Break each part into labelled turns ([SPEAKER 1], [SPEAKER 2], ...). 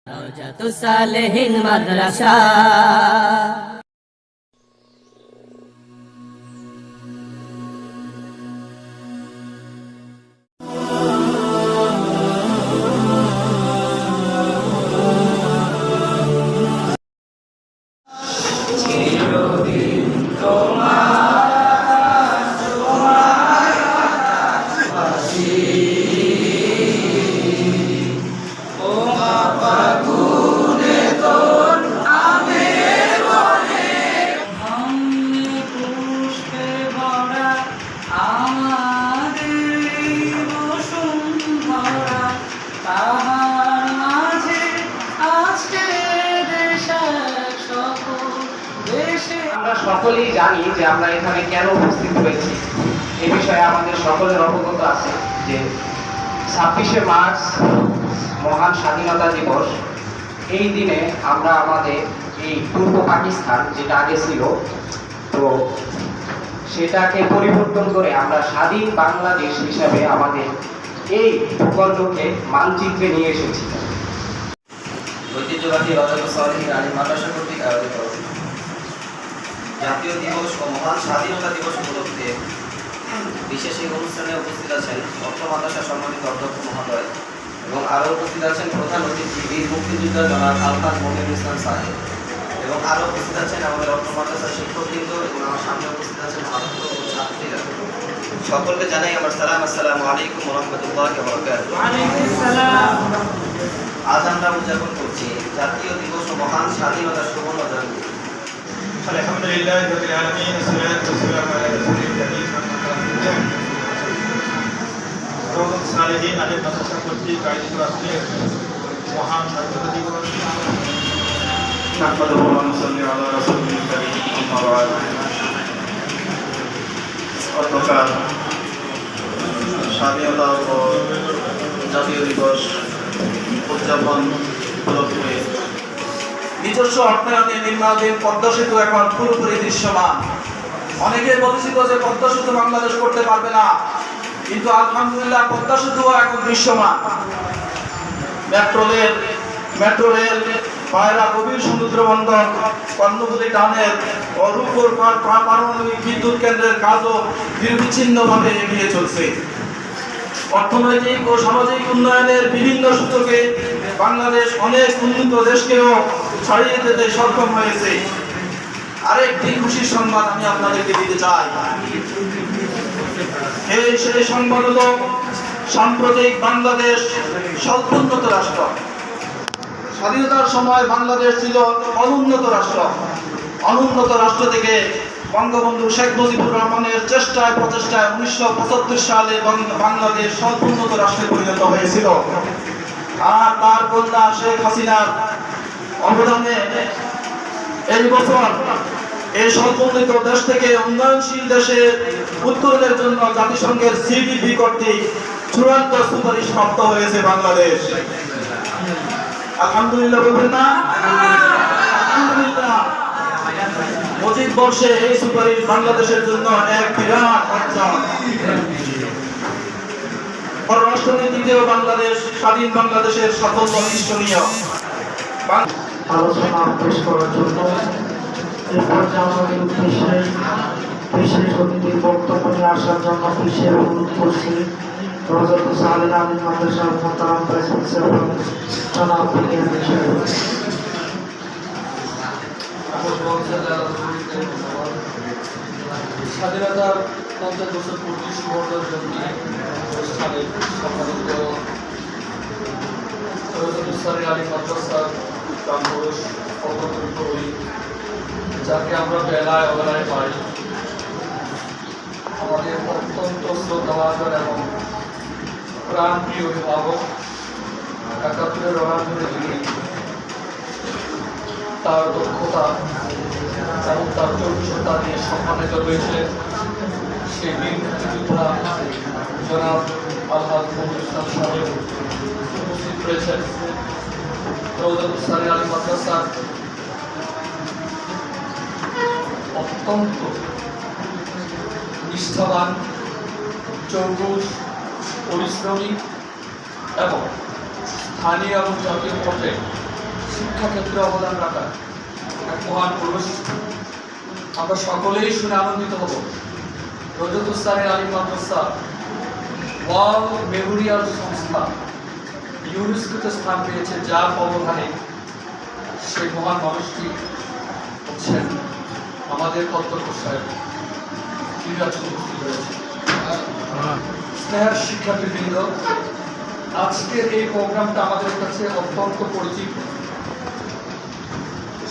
[SPEAKER 1] রওজাতুস সালেহিন মাদ্রাসা।
[SPEAKER 2] আমরা সকলেই জানি যে আমরা এখানে কেন উপস্থিত হয়েছি। এ বিষয়ে আমাদের সকলের অবগত আছে যে 26শে মার্চ মহান স্বাধীনতা দিবস। এই দিনে আমরা আমাদের এই পূর্ব পাকিস্তান যেটা আগে ছিল, তো সেটাকে পরিবর্তন করে আমরা স্বাধীন বাংলাদেশ হিসাবে আমাদের এই ভূখণ্ডকে মানচিত্রে নিয়ে এসেছি।
[SPEAKER 3] ঐতিহ্যবাহী রওজাতুস সালেহিন আলিম মাদ্রাসা কর্তৃক আয়োজিত জাতীয় দিবস ও মহান স্বাধীনতা দিবস উপলক্ষে বিশেষ এই অনুষ্ঠানে উপস্থিত আছেন অত্র মাদ্রাসা সম্মানিত অধ্যক্ষ মহোদয় এবং আরও উপস্থিত আছেন প্রধান অতিথি বীর মুক্তিযোদ্ধা জনাব আলহাজ মনিরুল ইসলাম সাহেব এবং আরও উপস্থিত আছেন আমাদের অত্র মাদ্রাসার শিক্ষকবৃন্দ এবং আমার সামনে উপস্থিত আছেন ছাত্র ও ছাত্রীরা। সকলকে জানাই আমার সালাম। আসসালামু আলাইকুম ওয়া রাহমাতুল্লাহি ওয়া বারাকাতুহু। আজ আমরা উদযাপন করছি জাতীয় দিবস ও মহান স্বাধীনতা সুবর্ণ জয়ন্তী।
[SPEAKER 4] আলহামদুলিল্লাহ রাব্বিল আলামিন, والصلاه والسلام على رسول الكريم। রওজাতুস সালেহিন আলিম মাদ্রাসা কর্তৃক আয়োজিত আজকের মহান স্বাধীনতা দিবস নাহমাদুহু ওয়া নুসাল্লি আলা রাসূলিল কারীম। আম্মা বা'দ। অতঃপর স্বাধীনতা ও জাতীয় দিবস উদযাপন উপলক্ষে
[SPEAKER 5] নিজস্ব অর্থায়নে নির্মাণাধীন পদ্মা সেতু এখন পুরোপুরি দৃশ্যমান। অনেকে বলেছিল যে পদ্মা সেতু বাংলাদেশ করতে পারবে না, কিন্তু আলহামদুলিল্লাহ পদ্মা সেতুও এখন দৃশ্যমান। মেট্রো রেল, পায়রা গভীর সমুদ্র বন্দর, কর্ণফুলী টানেল ও রূপপুর পারমাণবিক বিদ্যুৎ কেন্দ্রের কাজও নিরবিচ্ছিন্নভাবে এগিয়ে চলছে। অর্থনৈতিক ও সামাজিক উন্নয়নের বিভিন্ন সূচকে বাংলাদেশ অনেক উন্নত দেশকেও ছাড়িয়ে যেতে সক্ষম হয়েছে। আরেকটি খুশির সংবাদ আমি আপনাদেরকে দিতে চাই। সেই সংবাদ হলো সাম্প্রতিক বাংলাদেশ স্বল্পোন্নত রাষ্ট্র। স্বাধীনতার সময় বাংলাদেশ ছিল অনুন্নত রাষ্ট্র। অনুন্নত রাষ্ট্র থেকে বঙ্গবন্ধু শেখ মুজিবুর রহমানের প্রচেষ্টায় 1975 সালে বাংলাদেশ স্বল্পোন্নত রাষ্ট্রে পরিণত হয়েছিল। আর তার কন্যা শেখ হাসিনার অবদানে এই বছর এই স্বল্পোন্নত দেশ থেকে উন্নয়নশীল দেশে উত্তরণের জন্য জাতিসংঘের সিডিপি কর্তৃক চূড়ান্ত সুপারিশ প্রাপ্ত হয়েছে বাংলাদেশ। আলহামদুলিল্লাহ বলবেন না? আলহামদুলিল্লাহ। মুজিব বর্ষে এই সুপারিশ বাংলাদেশের জন্য এক বিরাট অর্জন। পররাষ্ট্রনীতিতেও বাংলাদেশ স্বাধীন বাংলাদেশের সাফল্য নিশ্চনীয়।
[SPEAKER 6] আলোচনা পেশ করার জন্য এই পর্যায়ে আমাদের উদ্দেশ্যে বিশেষ অতিথির বক্তব্য নিয়ে আসার জন্য বিশেষ অনুরোধ করছি রওজাতুস সালেহিন আলিম মাদ্রাসার মোহতারাম ভাইস প্রিন্সিপাল জনাব বিজ্ঞানী সাহেব।
[SPEAKER 7] স্বাধীনতার 50 বছর পূর্তি সুবর্ণ জয়ন্তী অনুষ্ঠানে সম্মানিত রওজাতুস সালেহিন আলিম মাদ্রাসার প্রাঙ্গণ অবতরিত হই, যাকে আমরা বেলায় অবেলায় পাই। আমাদের অত্যন্ত শ্রদ্ধাভাজন এবং প্রাণপ্রিয় অভিভাবক 71 রণাঙ্গনে যিনি তার দক্ষতা এবং তার যোগ্যতা দিয়ে সম্মানিত রয়েছে, সেই বীর মুক্তিযোদ্ধা জনাব আলহাজ মনিরুল ইসলাম সাহেব উপস্থিত রয়েছেন। রওজাতুস সালেহিন আলিম মাদ্রাসার অত্যন্ত নিষ্ঠাবান, চৌকুশ, পরিশ্রমী এবং স্থানীয় এবং জাতীয় পর্যায়ে শিক্ষাক্ষেত্রে অবদান রাখা এক মহান পুরুষ। আমরা সকলেই শুনে আনন্দিত হব রজতুস্তানের আলিম মাদ্রাসা ওয়ার্ল্ড মেমোরিয়াল সংস্থা ইউনেস্কোতে স্থান পেয়েছে, যার অবদানে সেই মহান মানুষটি হচ্ছেন আমাদের অধ্যক্ষ সাহেব। উপস্থিত রয়েছে স্নেহের শিক্ষার্থীবৃন্দ, আজকের এই প্রোগ্রামটা আমাদের কাছে অত্যন্ত পরিচিত।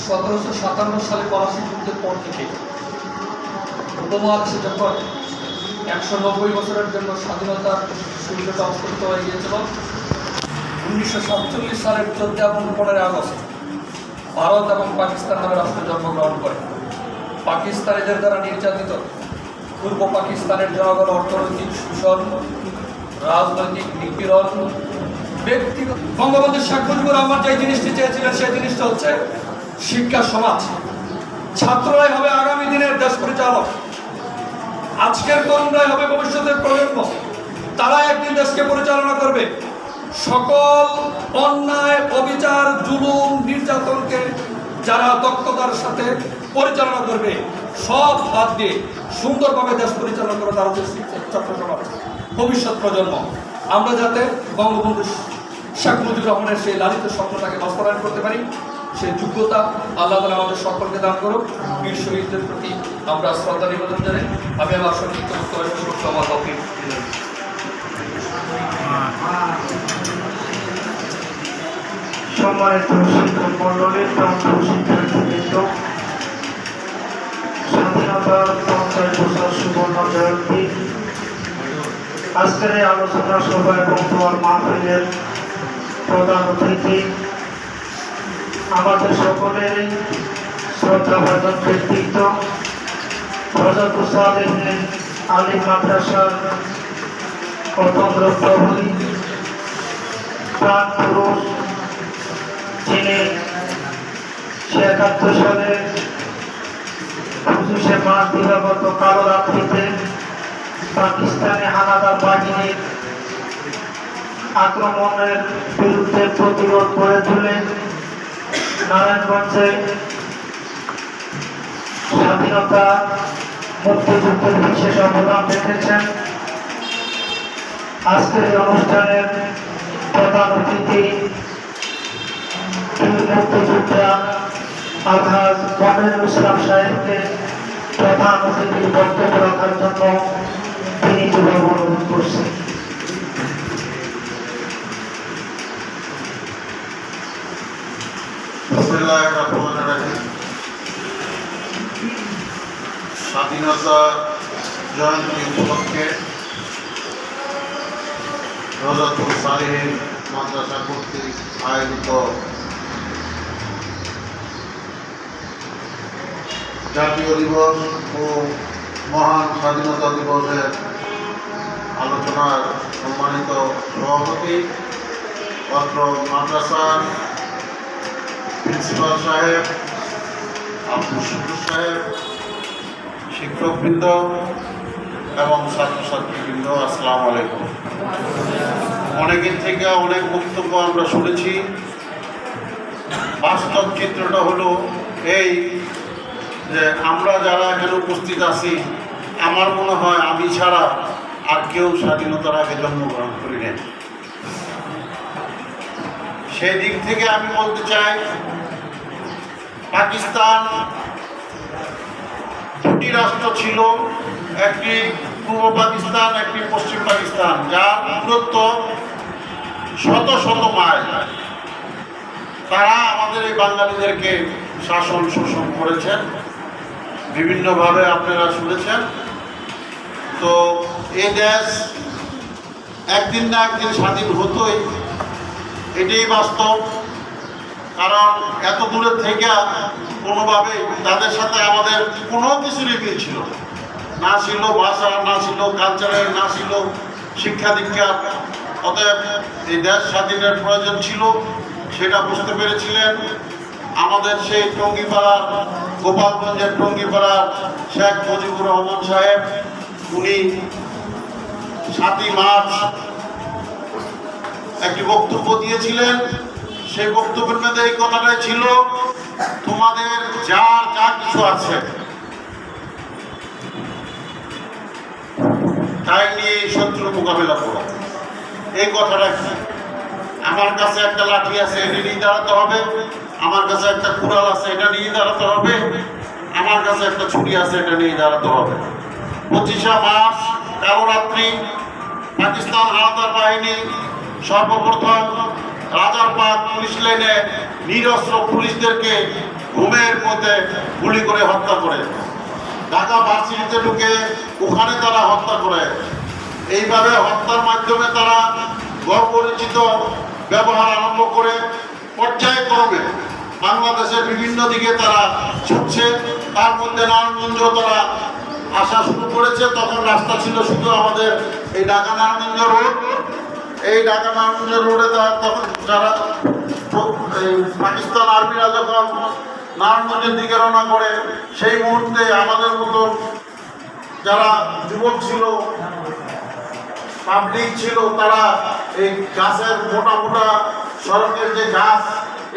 [SPEAKER 7] 1757 সালে ফরাসি যুদ্ধের পর থেকে উপমহাদেশে যখন 190 বছরের জন্য স্বাধীনতার সূর্যটা অস্তমিত হয়ে গিয়েছিল, 1947 সালের 14 এবং 15 আগস্ট ভারত এবং পাকিস্তান নামে রাষ্ট্র জন্মগ্রহণ করে। পাকিস্তানিদের দ্বারা নির্যাতিত পূর্ব পাকিস্তানের জনগণ অর্থনৈতিক শোষণ, রাজনৈতিক নিপীড়ন, ব্যক্তিগত। বঙ্গবন্ধু শেখ মুজিবুর রহমান যে জিনিসটি চেয়েছিলেন সেই জিনিসটা হচ্ছে শিক্ষা সমাজ। ছাত্ররাই হবে আগামী দিনের দেশ পরিচালক, আজকের তরুণরাই হবে ভবিষ্যতের প্রজন্ম, তারা একদিন দেশকে পরিচালনা করবে। সকল অন্যায়, অবিচার, জুলুম, নির্যাতনকে যারা দক্ষতার সাথে পরিচালনা করবে, সব বাদ দিয়ে সুন্দরভাবে দেশ পরিচালনা করে তারা হচ্ছে ছাত্র সমাজ, ভবিষ্যৎ প্রজন্ম। আমরা যাতে বঙ্গবন্ধু শেখ মুজিবুর রহমানের সেই লালিত স্বপ্নটাকে বাস্তবায়ন করতে পারি, সেই যোগ্যতা আল্লাহ তাআলা আমাদের সকলকে দান করুক। বীর শহীদদের প্রতি আমরা শ্রদ্ধা নিবেদন জানাই। আমি আমার সংক্ষিপ্ত বক্তব্য শেষ করতে আমার তৌফিক দিলেন।
[SPEAKER 6] সম্মানিত শিক্ষক মন্ডলীর শিক্ষার্থীবৃন্দ, স্বাধীনতার 50 বছর সুবর্ণ জয়ন্তী আজকের এই আলোচনা সভা এবং তোমার মাহফিলের প্রধান অতিথি আমাদের সকলেরই শ্রদ্ধাভাজন ব্যক্তিত্ব হযরতুল আলিম মাদ্রাসার অতন্দ্র প্রহরী প্রাণ পুরুষ, যিনি ৭১ সালে ২৫শে মার্চ দিবাগত কালো রাত্রিতে পাকিস্তানি হানাদার বাহিনীর আক্রমণের বিরুদ্ধে প্রতিরোধ করে তুলে নারায়ণগঞ্জে স্বাধীনতা মুক্তিযুদ্ধের বিশেষ অবদান রেখেছেন। আজকের এই অনুষ্ঠানের প্রধান অতিথি মুক্তিযোদ্ধা আলহাজ মনিরুল ইসলাম সাহেবকে প্রধান অতিথির বক্তব্য রাখার জন্য বিনীতভাবে অনুরোধ করছি।
[SPEAKER 4] স্বাধীনতা জয়ন্তী উপলক্ষে রওজাতুল সালেহীন মাদ্রাসা কর্তৃক আয়োজিত জাতীয় দিবস ও মহান স্বাধীনতা দিবসের আলোচনার সম্মানিত সভাপতি, অত্র মাদ্রাসার প্রিন্সিপাল সাহেব, আব্দুল শুকুর সাহেব, শিক্ষকবৃন্দ এবং ছাত্রছাত্রীবৃন্দ, আসসালামু আলাইকুম। অনেকের থেকে অনেক বক্তব্য আমরা শুনেছি। বাস্তব চিত্রটা হলো এই যে আমরা যারা এখানে উপস্থিত আছি, আমার মনে হয় আমি ছাড়া আর কেউ স্বাধীনতার আগে জন্মগ্রহণ করি নাই। সেই দিক থেকে আমি বলতে চাই, পাকিস্তান দুটি রাষ্ট্র ছিল, একটি পূর্ব পাকিস্তান, একটি পশ্চিম পাকিস্তান, যার দূরত্ব শত শত মাইল। তারা আমাদের এই বাঙালিদেরকে শাসন শোষণ করেছেন বিভিন্নভাবে, আপনারা শুনেছেন। তো এই দেশ একদিন না একদিন স্বাধীন হতোই, এটাই বাস্তব। কারণ এত দূরের থেকে কোনোভাবে তাদের সাথে আমাদের কোনো কিছুরই মিল ছিল না, ছিল ভাষা, না ছিল কালচারের, না ছিল শিক্ষা দীক্ষার। অতএব এই দেশ স্বাধীনের প্রয়োজন ছিল, সেটা বুঝতে পেরেছিলেন আমাদের সেই টঙ্গিপাড়ার, গোপালগঞ্জের টঙ্গিপাড়ার শেখ মুজিবুর রহমান সাহেব। উনি 7ই মার্চ একটি বক্তব্য দিয়েছিলেন। সেই বক্তব্যের মধ্যে এই কথাটাই ছিল, তোমাদের যার যা কিছু আছে তাই নিয়ে শত্রু মোকাবেলা করো। এই কথাটা কি? আমার কাছে একটা লাঠি আছে, এটা নিয়ে দাঁড়াতে হবে। আমার কাছে একটা কুড়াল আছে, এটা নিয়ে দাঁড়াতে হবে। আমার কাছে একটা ছুরি আছে, এটা নিয়ে দাঁড়াতে হবে। 25শে মার্চ কালো রাত্রি পাকিস্তান হানাদার বাহিনী সর্বপ্রথম রাজারবাগ পুলিশ লাইনে নিরস্ত্র পুলিশদেরকে ঘুমের মধ্যে গুলি করে হত্যা করে, ঢাকা ভার্সিটিতে ঢুকে ওখানে তারা হত্যা করে। এইভাবে হত্যার মাধ্যমে তারা গড়পরিচিত ব্যবহার আরম্ভ করে পর্যায়ক্রমে বাংলাদেশের বিভিন্ন দিকে তারা ছুটছে। তার মধ্যে নারায়ণগঞ্জ তারা আসা শুরু করেছে। তখন রাস্তা ছিল শুধু আমাদের এই ঢাকা নারায়ণগঞ্জ রোড। এই ঢাকা নারায়ণগঞ্জ রোডে তখন যারা এই পাকিস্তান আর্মিরা যখন নারায়ণগঞ্জের দিকে রওনা করে, সেই মুহূর্তে আমাদের মতো যারা যুবক ছিল, পাবলিক ছিল, তারা এই গাছের মোটা মোটা সড়কের যে গাছ,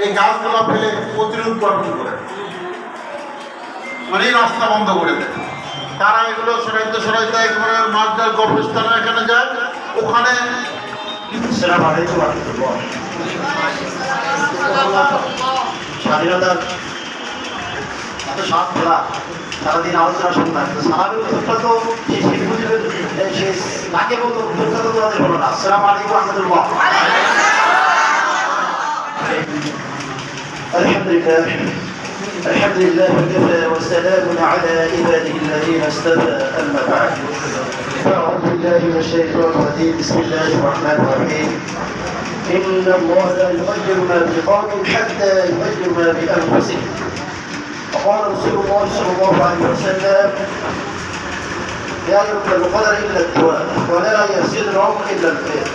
[SPEAKER 4] এই গাছগুলো ফেলে প্রতিরোধ গঠন করে, মানে রাস্তা বন্ধ করে দেয়। তারা এগুলো সরাইতে সরাইতে একবারে মাছদার গবেষণা এখানে যায়, ওখানে
[SPEAKER 8] স্বাধীনতার এত সাত ফেলা সারাদিন আলোচনা শুনলাম, সারাদিন উত্তরটা তো সে তাকে বলতো উত্তরটা তো তোমাদের হলো না। আসসালামু আলাইকুম রহমতুল্লাহ। আলহামদুলিল্লাহ الحمد لله وكفى وسلام على عباده الذين اصطفى أما بعد فأعوذ بالله من الشيطان الرجيم بسم الله الرحمن الرحيم إن الله لا يغير ما بقوم حتى يغير ما بأنفسهم وقال رسول الله صلى الله عليه وسلم لا يركب القدر إلا الدواء ولا يزيد العمر إلا الخير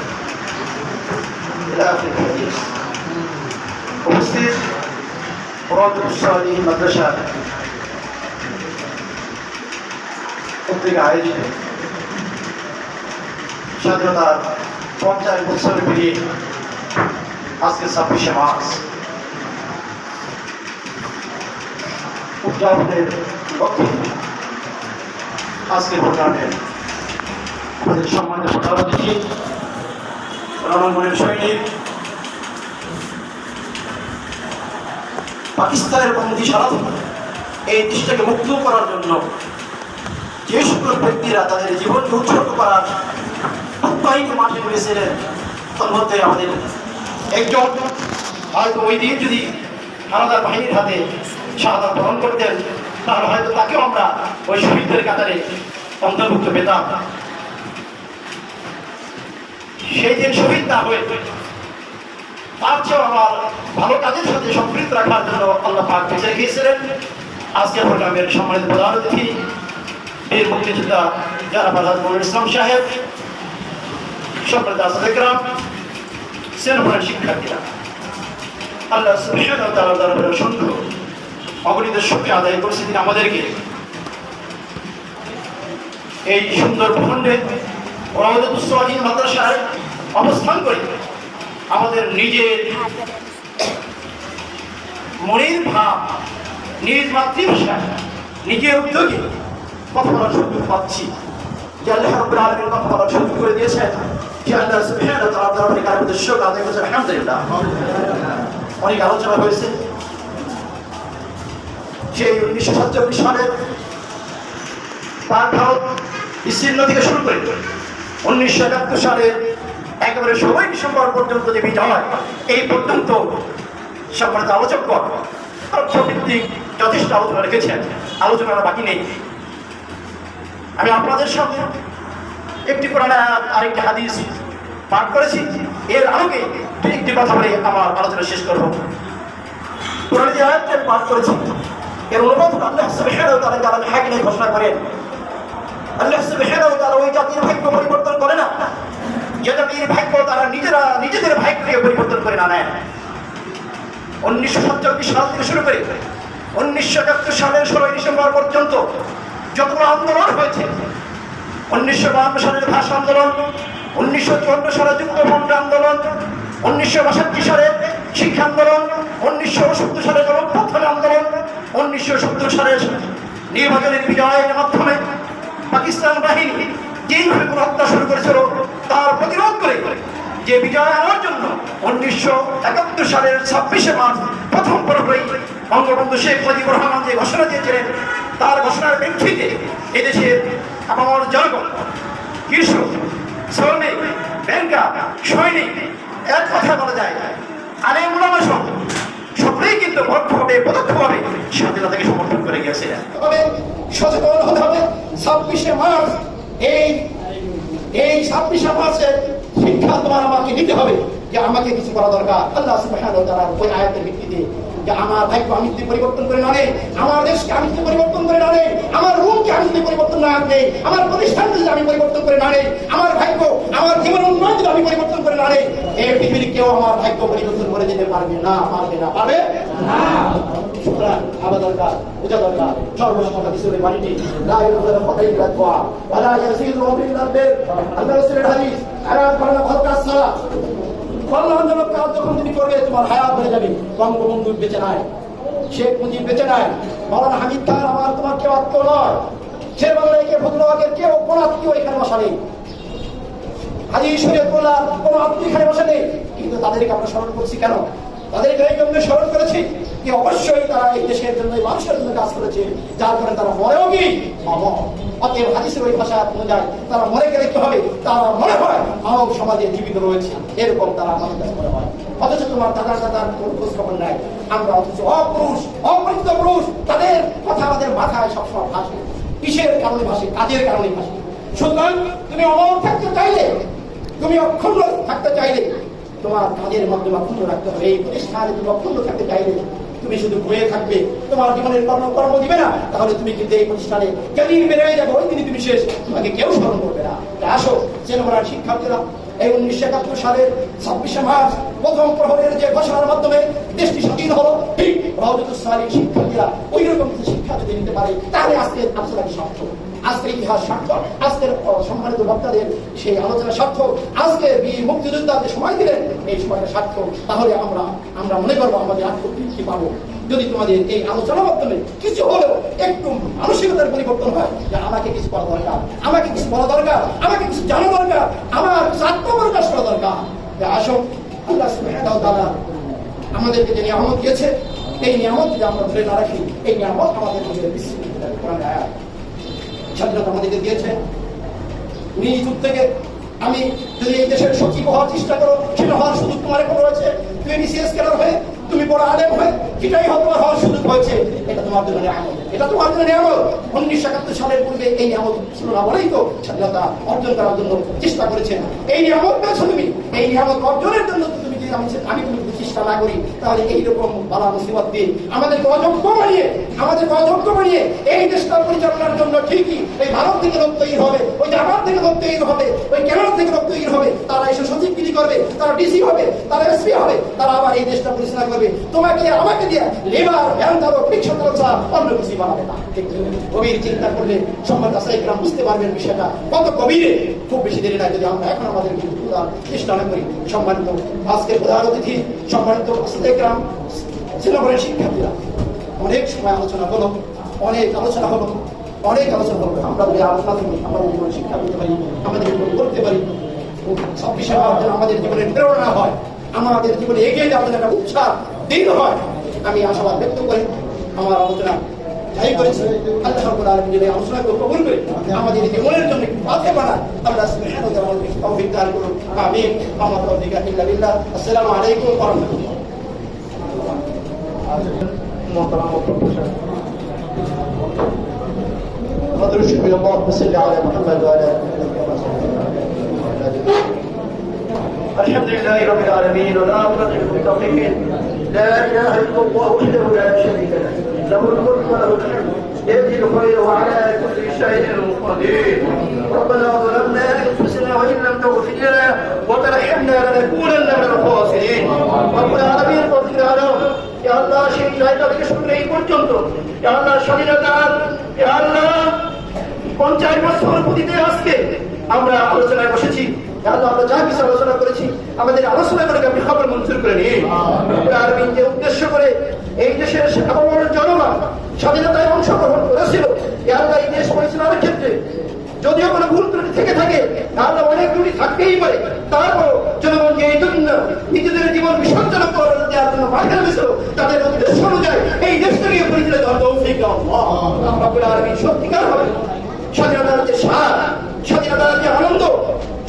[SPEAKER 8] إلى آخر الحديث. ومسلم رابط الصالحين مدرسة পত্রিকা আয়োজিত স্বাধীনতার 50 বছর পেরিয়ে আজকে 26শে মার্চ উদযাপনের লক্ষ্যে আজকের প্রোগ্রামে আমাদের সম্মানিত প্রধান অতিথি রণাঙ্গনের সৈনিক, পাকিস্তানের বন্দী সারাদিন এই দেশটাকে মুক্ত করার জন্য যে সকল ব্যক্তিরা তাদের জীবনকে উৎসর্গ করার প্রত্যয়কে মাঠে নেমেছিলেন, তার মধ্যে আমাদের একজন হয়তো ওই দিন যদি হানাদার বাহিনীর হাতে শাহাদাত বরণ করতেন, তাহলে হয়তো তাকেও আমরা ওই শহীদদের কাতারে অন্তর্ভুক্ত পেতাম। সেই দিন শহীদ না হয়ে তার চেয়েও আমার ভালো কাজের সাথে সম্পৃক্ত রাখার জন্য আল্লাহ পাক বেঁচে রেখেছিলেন। আজকের প্রোগ্রামের সম্মানিত প্রধান অতিথি বীর মুক্তিযোদ্ধা জনাব আজহারুল ইসলাম সাহেব, সম্মানিত আসাদে-কেরাম, সেনাবাহিনীর শিক্ষার্থীরা, আল্লাহ সুবহানাহু ওয়া তাআলার দরবারে অসংখ্য অগণিত শুকরিয়া আদায় করছি তিনি আমাদেরকে এই সুন্দর ভূখণ্ডে রাওদাতুস সালিহিন মাদ্রাসায় অবস্থান করে আমাদের নিজের মনের ভাব, নিজ মাতৃভাষা, নিজের উদ্যোগে কথা বলার সুযোগ পাচ্ছি। যে আল্লাহ রাব্বুল আলামিন কথা বলার সুযোগ করে দিয়েছেন, যে আল্লাহ সুবহানাহু ওয়া তাআলার দরবারে কারণে শুকর আদায় করছি আলহামদুলিল্লাহ। অনেক আলোচনা হয়েছে সেই 1947 সালে পাক ভারত বিচ্ছিন্ন থেকে শুরু করে 1971 সালের একেবারে 16 ডিসেম্বর পর্যন্ত যে বিজয়, এই পর্যন্ত সম্মানিত আলোচকগণ তথ্যভিত্তিক যথেষ্ট আলোচনা রেখেছেন, আলোচনার বাকি নেই। আমি আপনাদের সামনে একটি কোরআন আয়াত আর একটি হাদিস পাঠ করেছি, এর আলোকে একটি কথা বলে আমার আলোচনা শেষ করব। কোরআন যে আয়াতটি পাঠ করেছি এর অনুবাদ আল্লাহ সুবহানাহু ওয়া তাআলা কালামে হাকিমে ঘোষণা করেন, আল্লাহ সুবহানাহু ওয়া তাআলা ওই জাতির ভাগ্য পরিবর্তন করে না যে জাতির ভাগ্য তারা নিজেদের ভাগ্যকে পরিবর্তন করে না নেয়। 1947 সাল থেকে শুরু করে 1971 সালের 16 ডিসেম্বর পর্যন্ত যতগুলো আন্দোলন হয়েছে, 1952 সালের ভাষা আন্দোলন, 1954 সালের যুক্তফ্রন্ট আন্দোলন, 1962 সালে শিক্ষা আন্দোলন, 1970 সালের গণঅভ্যুত্থান আন্দোলন, 1970 সালের নির্বাচনের বিজয়ের মাধ্যমে পাকিস্তান বাহিনী যেইভাবে কোনো হত্যা শুরু করেছিল তার প্রতিরোধ করে যে বিজয় আনার জন্য 1971 সালের 26শে মার্চ প্রথম প্রহরেই বঙ্গবন্ধু শেখ মুজিবুর রহমান যে ঘোষণা দিয়েছিলেন, তার ঘোষণার প্রেক্ষিতে এদেশের আপামর জনগণ, কৃষক, শ্রমিক, ব্যাংকার, সৈনিক, এক কথা বলা যায় আলেম ওলামা সহ সকলেই কিন্তু পরোক্ষভাবে পরোক্ষভাবে স্বাধীনতাকে সমর্থন করে গেছে। তবে সচেতন হতে হবে। 26শে মার্চ এই 26শে মার্চের শিক্ষা তোমার আমাকে নিতে হবে যে আমাকে কিছু করা দরকার। আল্লাহ সুবহানাহু ওয়া তাআলার ওই আয়াতের ভিত্তিতে যে আমার ভাগ্য আমি যদি পরিবর্তন করে না নেই, আমার দেশকে আমি যদি পরিবর্তন করে না নেই, আমার রুমকে আমি যদি পরিবর্তন না নেই, আমার প্রতিষ্ঠানকে যদি আমি পরিবর্তন করে না নেই, আমার ভাগ্য, আমার জীবন উন্নয়ন যদি আমি পরিবর্তন করে না নেই, এই পৃথিবীর কেউ আমার ভাগ্য পরিবর্তন করে দিতে পারবে না, পারবে না, পারবে না। সুতরাং আমার দরকার, বোঝা দরকার সর্বসময় বিশ্বরের বাণীটি লা ইলাহা ইল্লাল্লাহ ওয়া লা ইয়াসিদু বিল্লাহ আল্লাহ রাসূলের হাদিস আরাম করা ভালো কাজ ছাড়া কল্যাণজনক কাজ যখন তুমি করবে তোমার হায়াত হয়ে যাবে। বঙ্গবন্ধু বেঁচে নাই, শেখ মুজিব বেঁচে নাই, মাওলানা হামিদ খান আমার তোমার কেউ আত্মীয় নয়, শের বাংলায় কে ফজলুল্লাহের কেউ কোন আত্মীয় এখানে বসা নেই, হাজী শরীয়তুল্লাহ কোন আত্মীয় এখানে বসা নেই, কিন্তু তাদেরকে আমরা স্মরণ করছি কেন? তাদেরকে এই জন্য স্মরণ করেছি যে অবশ্যই তারা এই দেশের জন্য, মানুষের জন্য কাজ করেছে, যার কারণে তারা মরেও কি মামা। অতএব হাদিসের ওই ভাষা অনুযায়ী তারা মরে গেলে কি হবে? তারা মনে হয় মানব সমাজে জীবিত রয়েছে, এরকম তারা আমাদের কাছে মনে হয়। অথচ তোমার দাদার খোঁজ খবর নাই। আমরা অথচ অপুরুষ, অপরিচিত পুরুষ, তাদের কথা আমাদের মাথায় সবসময় ভাসে। কিসের কারণে ভাসে? কাজের কারণে ভাসে। সুতরাং তুমি অমর থাকতে চাইলে, তুমি অক্ষুণ্ণ থাকতে চাইলে তোমার কাজের মাধ্যমে অক্ষুণ্ণ রাখতে হবে। এই প্রতিষ্ঠানে তুমি অক্ষুণ্ণ থাকতে চাইলে তুমি শুধু বয়ে থাকবে, তোমার জীবনের কর্ম দিবে না, তাহলে তুমি কিন্তু এই প্রতিষ্ঠানে যেদিন বেড়ে যাবে ওই দিনই তুমি শেষ, তোমাকে কেউ স্মরণ করবে না। আসো চেনবরার শিক্ষার্থীরা, এই 1971 সালের 26শে মার্চ প্রথম প্রহরের যে ঘোষণার মাধ্যমে দেশটি স্বাধীন হলো, ঠিক রওজাতুস সালিহিন শিক্ষার্থীরা ওই রকম কিছু শিক্ষা যদি নিতে পারে তাহলে আজকের আলোচনাটি সার্থক, আজকের ইতিহাস সার্থক, আজকের সম্মানিত বক্তাদের সেই আলোচনা সার্থক, আজকের বীর মুক্তিযোদ্ধাদের সময় দিলেন এই সময়টা সার্থক। তাহলে আমরা মনে করবো আমাদের আত্মতৃপ্তি পাবো যদি তোমাদের এই আলোচনার মাধ্যমে কিছু হলেও একটু মানসিকতার পরিবর্তন হয় যে আমাকে কিছু করা দরকার, আমাকে কিছু বলা দরকার, আমাকে কিছু জানা দরকার, আমার আত্মপ্রকাশ করা দরকার। আসো আল্লাহ সুবহানাহু ওয়া তাআলা আমাদেরকে যে নিয়ামত দিয়েছে, এই নিয়ামত যদি আমরা ধরে না রাখি, এই নিয়ামত আমাদের নিজের বিশ্ববিদ্যালয় কোরআন আয়াত স্বাধীনতা আমাদেরকে দিয়েছে। নিজ যুগ থেকে আমি যদি এই দেশের সচিব হওয়ার চেষ্টা করো, সেটা হওয়ার সুযোগ তোমার এখন রয়েছে। তুমি বিসিএস ক্যাডার হয়ে, তুমি বড় আলেম হয়ে, এটাই তোমার হওয়ার সুযোগ হয়েছে। এটা তোমার জন্য নিয়ামত, এটা তোমার জন্য নিয়ামত। 1971 সালের পূর্বে এই নিয়ামত ছিল না বলেই তো স্বাধীনতা অর্জন করার জন্য চেষ্টা করেছেন। এই নিয়ামত পেয়েছো তুমি, এই নিয়ামত অর্জনের জন্য তুমি যদি আমি তুমি চেষ্টা না করি, তাহলে এইরকম বালা মুসিবত দিয়ে আমাদেরকে অযোগ্য বানিয়ে এই দেশটা পরিচালনার জন্য ঠিকই এই ভারত থেকে লোক তৈরি হবে, ওই জাপান থেকে লোক তৈরি হবে, ওই কেরালা থেকে লোক তৈরি হবে, তারা এসে সচিবগিরি করবে, তারা ডিসি হবে, তারা এসপি হবে, তারা আবার এই দেশটা পরিচালনা করবে। তোমাকে আমাকে দিয়ে লেবার, ভ্যান চালক, রিক্সা চালক ছাড়া অন্য কিছুই বানাবে না। গভীর চিন্তা করলে সম্মান কাছাইকরাম বুঝতে পারবেন বিষয়টা কত গভীরে। খুব বেশি দেরি নাই যদি আমরা এখন আমাদের চেষ্টা না করি। সম্মানিত আজকের প্রধান অতিথি, সম্মানিত কাছাইকরাম, শ্রীনগরের শিক্ষার্থীরা, অনেক সময় আলোচনা হলো, অনেক আলোচনা হলো। আমরা যদি আলোচনা থেকে আমাদের জীবনে শিক্ষা পেতে পারি, আমাদের জীবন করতে পারি, সব বিষয়ে আমাদের জীবনের প্রেরণা হয়, আমাদের জীবনে এগিয়ে যাওয়ার একটা উৎসাহ দিন হয়। আমি আশাবাদ ব্যক্ত করি আমার আলোচনা যাই করেছি আল্লাহ রাব্বুল আলামিন যদি আলোচনাকে কবুল করে আমাদের জীবনের জন্য একটু পাথে বানায়, আল্লাহ সুবহানাহু ওয়া তাআলা আমাদেরকে তৌফিক দান করুন। আমিন। আমার তৌফিক ইল্লা বিল্লাহ। আসসালামু আলাইকুম ওয়া রাহমাতুল্লাহ। اللهم صل على محمد وعلى آله الحمد لله رب العالمين والعاقبة للمتقين لا إله إلا الله وحده لا شريك له له الملك وله الحمد يهدي الخير وعلى كل شيء قدير. ربنا ظلمنا أنفسنا وإن لم تغفر لنا وترحمنا لنكونن من الخاسرين. رب العالمين فضل على يا الله সেই জায়গা থেকে শুরু এই পর্যন্ত ইয়া আল্লাহ স্বাধীনতার ইয়া আল্লাহ 50 বছর পূর্তিতে আজকে আমরা আলোচনায় বসেছি। আল্লাহ আমরা যা কিছু আলোচনা করেছি আমাদের আলোচনা করে আপনি খবর মঞ্জুর করে নিন। আরবিন যে উদ্দেশ্য করে এই দেশের সাধারণ জনগণ স্বাধীনতায় অংশগ্রহণ করেছিল, আল্লাহ এই দেশ পরিচালনার ক্ষেত্রে যদিও কোনো ভুল ত্রুটি থেকে থাকে, তাহলে অনেক ত্রুটি থাকতেই পারে, তারপর জনগণকে এই জন্য নিজেদের জীবন বিসর্জন দেওয়ার জন্য মাঠে নেমেছিল, তাদের উদ্দেশ্য অনুযায়ী এই দেশটাকে পরিচালিত আরবি সত্যিকার হবে স্বাধীনতার যে স্বাদ, স্বাধীনতার যে আনন্দ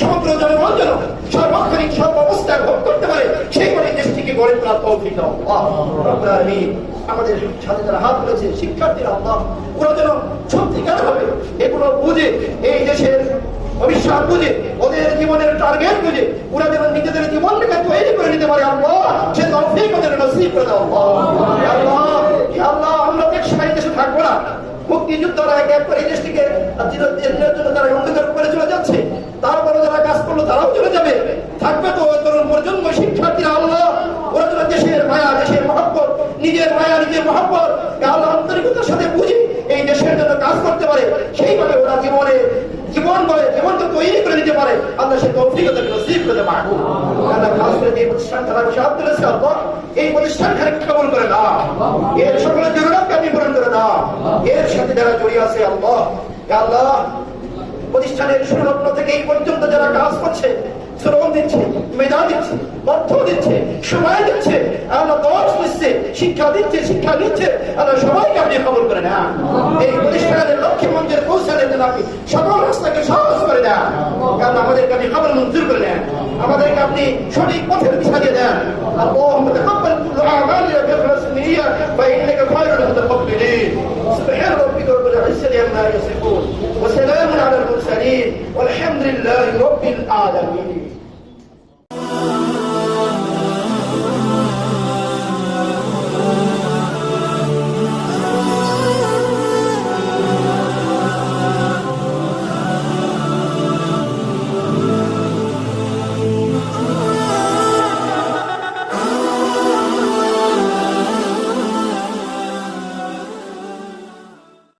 [SPEAKER 8] সমগ্র জনগণ যেন সর্বক্ষণিক সর্বাবস্থায় ভোগ করতে পারে, সেইভাবে দেশটিকে গড়ে তোলার তৌফিক দাও আল্লাহ। আমাদের স্বাধীনতার হাত রয়েছে শিক্ষার্থীরা, আল্লাহ ওরা যেন সত্যিকার হবে এগুলো বুঝে, এই দেশের ভবিষ্যৎ বুঝে, ওদের জীবনের টার্গেট বুঝে ওরা যেন নিজেদের জীবনটাকে তৈরি করে নিতে পারে। আল্লাহ সে তৌফিক ওদের নসিব করে দাও আল্লাহ। আল্লাহ আমরা টেকসই দেশে থাকবো না, মুক্তিযুদ্ধরা এক এক করে এই দেশটিকে দিনের জন্য তারা অন্ধকার করে চলে যাচ্ছে, তারপরে যারা কাজ করলো তারাও চলে যাবে, থাকবে তো তরুণ প্রজন্ম শিক্ষার্থীরা। আল্লাহ ওরা যেন দেশের মায়া, দেশের মহব্বত, নিজের মায়া, নিজের মহব্বত আল্লাহ আন্তরিকতার সাথে বুঝি এই দেশের জন্য কাজ করতে পারে, সেইভাবে ওরা জীবনকে তৈরি করে নিতে পারে। আল্লাহ সে তৌফিকতা নসিব করে পারে। আল্লাহ খাস করে যে প্রতিষ্ঠান তারা সাহায্য করেছে, আল্লাহ এই প্রতিষ্ঠানখানে কবুল করে দাও, এর সকলের জরুরতকে আপনি পূরণ করে দাও, এর সাথে যারা জড়িয়ে আছে আল্লাহ, আল্লাহ প্রতিষ্ঠানের শুরুলগ্ন থেকে এই পর্যন্ত যারা কাজ করছে, শ্রম দিচ্ছে, মেধা দিচ্ছে, অর্থ দিচ্ছে, সময় দিচ্ছে, আল্লাহ দর্শ দিচ্ছে, শিক্ষা দিচ্ছে, শিক্ষা দিচ্ছে, আল্লাহ সবাইকে আপনি কবুল করে না। এই প্রতিষ্ঠানের লক্ষ্যে মঞ্চের কৌশলের জন্য আপনি সকল রাস্তাকে সহজ করে দেন। আল্লাহ আমাদেরকে আপনি খবর মঞ্জুর করে নেন, আমাদেরকে আপনি সঠিক পথের দিশা দিয়ে দেন। اللهم تقبل كل اعمالنا بإخلاص النية فإنك خير المتقبلين. سبحان ربك رب العزة عما يصفون وسلام على المرسلين والحمد لله رب العالمين.